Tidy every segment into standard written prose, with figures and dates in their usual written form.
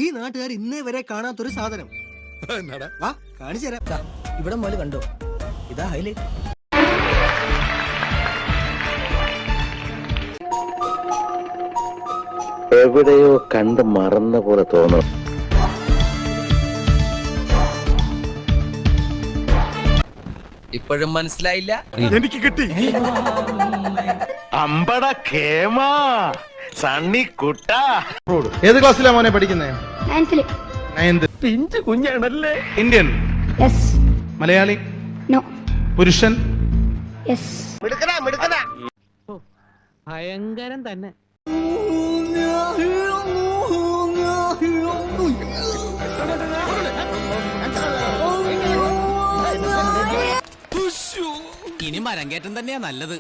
ഈ നാട്ടുകാർ ഇന്നേ വരെ കാണാത്തൊരു സാധനം. വാ കാണിച്ചു തരാം. ഇവിടെ മുതൽ കണ്ടോ, ഇതാ ഹൈലൈറ്റ്. എവിടെയോ കണ്ട് മറന്ന പോലെ തോന്നും. ഇപ്പോഴും മനസ്സിലായില്ല? എനിക്ക് കിട്ടി. അമ്പട കേമാ സണ്ണി കുട്ട. ഏത് ക്ലാസ്സിലാ മോനെ പഠിക്കുന്നേ? നയൻത്. പിഞ്ചു കുഞ്ഞാണല്ലേ. ഇന്ത്യൻ? മലയാളി? പുരുഷൻ? ഭയങ്കരം തന്നെ. ഇനി മരം കയറ്റം തന്നെയാ നല്ലത്.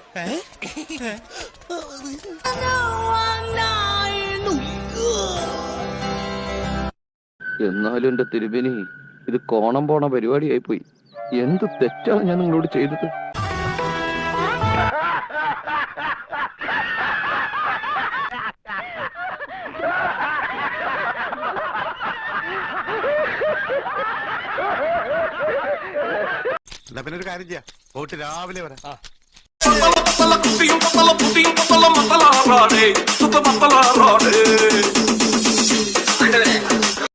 എന്നാലും എന്റെ തിരുമേനി, ഇത് കോണം പോണ പരിപാടിയായി പോയി. എന്ത് തെറ്റാണ് ഞാൻ നിങ്ങളോട് ചെയ്തത്? എന്നാ പിന്നെ ഒരു കാര്യം ചെയ്യാം, പോയിട്ട് രാവിലെ വരാം.